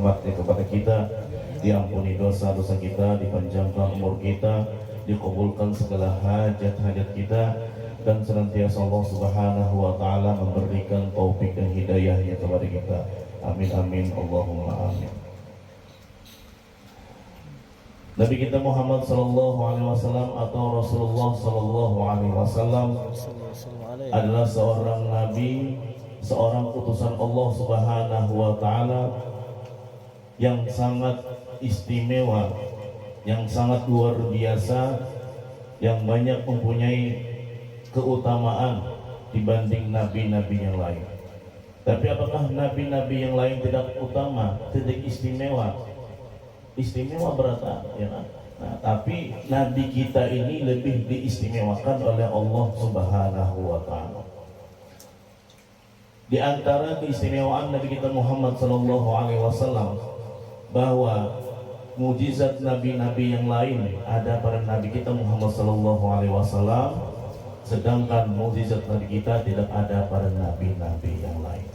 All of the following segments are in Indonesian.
rahmatnya kepada kita, diampuni dosa-dosa kita, dipanjangkan umur kita, dikabulkan segala hajat-hajat kita, dan senantiasa Allah Subhanahu wa Ta'ala memberikan taufik dan hidayahnya kepada kita. Amin amin Allahumma amin. Nabi kita Muhammad sallallahu alaihi wasallam atau Rasulullah sallallahu alaihi wasallam adalah seorang nabi, seorang utusan Allah Subhanahu wa Ta'ala yang sangat istimewa, yang sangat luar biasa, yang banyak mempunyai keutamaan dibanding nabi-nabi yang lain. Tapi apakah nabi-nabi yang lain tidak utama, tidak istimewa? Istimewa berata, ya kan? Nah, tapi nabi kita ini lebih diistimewakan oleh Allah Subhanahu wa Ta'ala. Di antara keistimewaan Nabi kita Muhammad sallallahu alaihi wasallam bahwa mujizat nabi-nabi yang lain ada pada Nabi kita Muhammad sallallahu alaihi wasallam, sedangkan mujizat Nabi kita tidak ada pada nabi-nabi yang lain.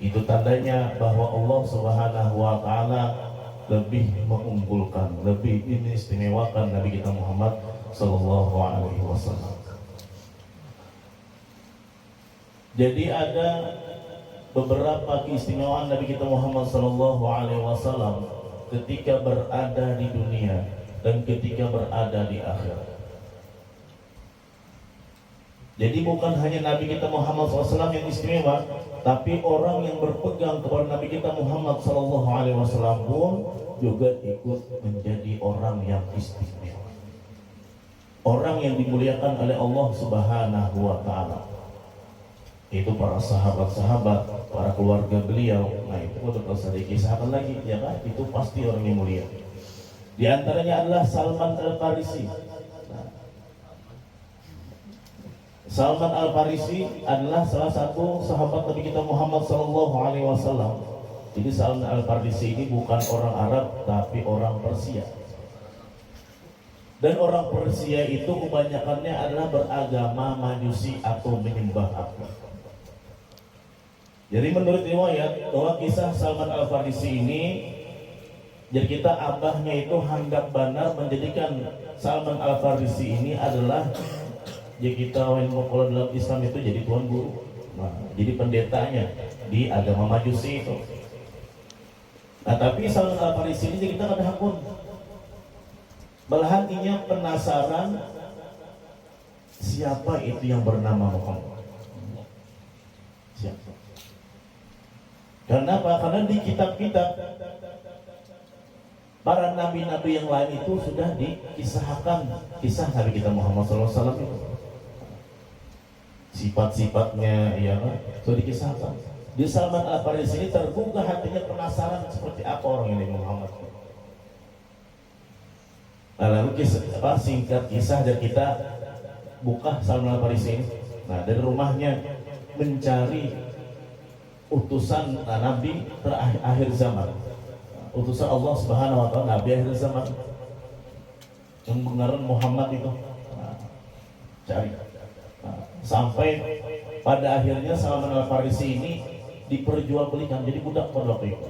Itu tandanya bahwa Allah Subhanahu wa Ta'ala lebih mengunggulkan, lebih istimewakan Nabi kita Muhammad sallallahu alaihi wasallam. Jadi ada beberapa keistimewaan Nabi kita Muhammad sallallahu alaihi wasallam ketika berada di dunia dan ketika berada di akhirat. Jadi bukan hanya Nabi kita Muhammad SAW yang istimewa, tapi orang yang berpegang kepada Nabi kita Muhammad SAW pun juga ikut menjadi orang yang istimewa, orang yang dimuliakan oleh Allah Subhanahu wa Ta'ala. Itu para sahabat-sahabat, para keluarga beliau. Nah itu kalau saya dikisahkan lagi, ya kan? Itu pasti orang yang mulia. Di antaranya adalah Salman Al-Farisi. Salman Al-Farisi adalah salah satu sahabat Nabi kita Muhammad SAW. Jadi Salman Al-Farisi ini bukan orang Arab, tapi orang Persia. Dan orang Persia itu kebanyakannya adalah beragama Majusi atau menyembah api. Jadi menurut riwayat bahwa kisah Salman Al-Farisi ini, jadi kita abahnya itu hendak benar menjadikan Salman Al-Farisi ini adalah, ya kita kalau dalam Islam itu jadi tuan guru, nah, jadi pendetanya di agama Majusi itu. Nah tapi Salman Al-Farisi ini kita kada hakun, malahan ia penasaran siapa itu yang bernama Muhammad. Siapa? Kenapa? Karena di kitab-kitab para nabi-nabi yang lain itu sudah dikisahkan kisah Nabi kita Muhammad SAW itu. Sifat-sifatnya ya sudah dikisahkan. Di Salman Al-Farisi ini tergugah hatinya penasaran seperti apa orang ini Muhammad. Nah, lalu singkat kisah dan kita buka Salman Al-Farisi ini. Nah dari rumahnya mencari utusan Nabi terakhir zaman, utusan Allah Subhanahu wa Ta'ala, Nabi akhir zaman yang mengaran Muhammad itu. Nah, cari. Sampai pada akhirnya Salman Al-Farisi ini diperjualbelikan jadi budak pada waktu itu.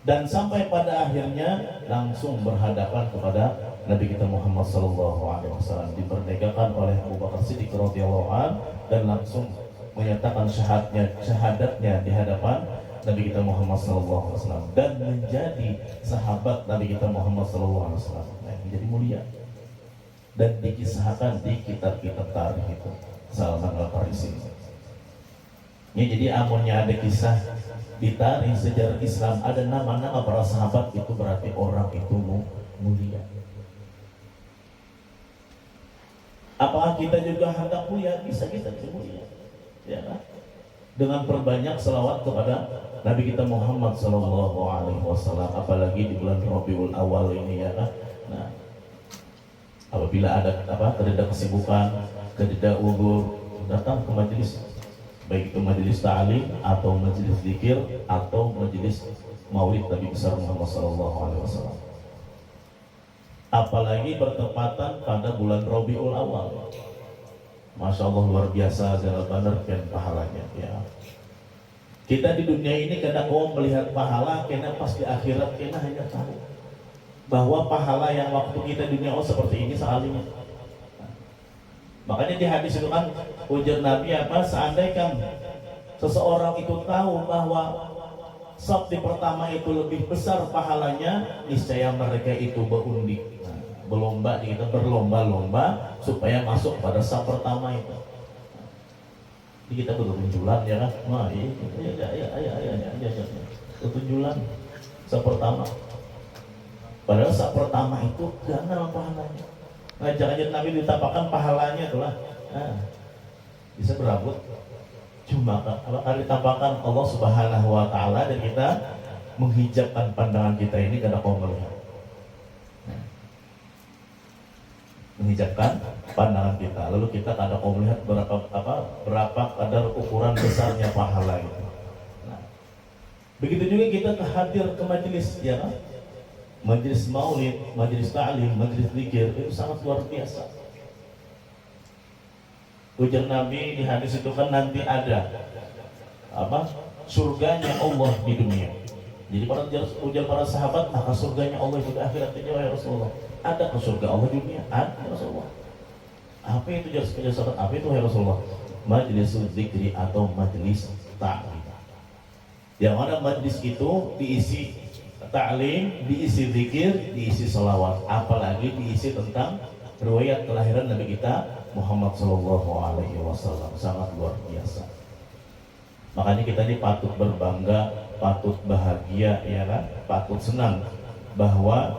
Dan sampai pada akhirnya langsung berhadapan kepada Nabi kita Muhammad SAW, diperdekakan oleh Abu Bakar Siddiq radhiyallahu anhu dan langsung menyatakan syahadatnya di hadapan Nabi kita Muhammad SAW dan menjadi sahabat Nabi kita Muhammad SAW. Nah, menjadi mulia dan dikisahkan di kitab-kitab tarikh itu Salman Al-Farisi. Ya, jadi amunnya ada kisah di tarikh sejarah Islam ada nama-nama para sahabat itu berarti orang itu mulia. Apakah kita juga hendak mulia? Bisa kita mulia, ya kan? Dengan perbanyak selawat kepada Nabi kita Muhammad SAW, apalagi di bulan Rabiul Awal ini, ya kan? Nah, apabila ada terdapat kesibukan, terdapat ugur, datang ke majelis, baik itu majelis ta'lim atau majelis zikir atau majelis maulid Nabi besar Muhammad SAW. Apalagi bertepatan pada bulan Rabiul Awal, Masya Allah luar biasa, jalan benar dan pahalanya, ya. Kita di dunia ini kadang kau melihat pahala, karena pas di akhirat kita hanya tahu bahwa pahala yang waktu kita di dunia seperti ini sekalinya. Makanya di hadis itu kan ujar Nabi apa? Seandainya seseorang itu tahu bahwa sabdi pertama itu lebih besar pahalanya, niscaya mereka itu berunding, berlomba, kita berlomba-lomba supaya masuk pada sab pertama itu. Jadi kita bertunjulan ya kan? Wah, iya, bertunjulan sab pertama. Padahal sab pertama itu ganal pahalanya. Ngajak-ngajak Nabi ditampakkan pahalanya itulah. Bisa berabut. Cuma kali ditampakkan Allah Subhanahu wa taala dan kita menghijabkan pandangan kita ini karena kau melihat. Menghijabkan pandangan kita, lalu kita kada kau melihat berapa kadar ukuran besarnya pahala itu. Nah, begitu juga kita hadir ke majelis, ya kan? Majelis maulid, majelis ta'lim, majelis zikir itu sangat luar biasa. Ujar Nabi di hadis itu kan nanti ada surganya Allah di dunia. Jadi ujar para sahabat, maka surganya Allah itu di akhirat. Ya Rasulullah, ada ke surga Allah di dunia? Ada ya Rasulullah. Apa itu jar sahabat? Apa itu ya Rasulullah? Majelis zikri atau majelis ta'lim. Yang mana majelis itu diisi ta'lim, diisi zikir, diisi salawat, apalagi diisi tentang riwayat kelahiran Nabi kita Muhammad Sallallahu Alaihi Wasallam. Sangat luar biasa. Makanya kita ini patut berbangga, patut bahagia, ya kan? Patut senang bahwa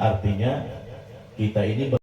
artinya kita ini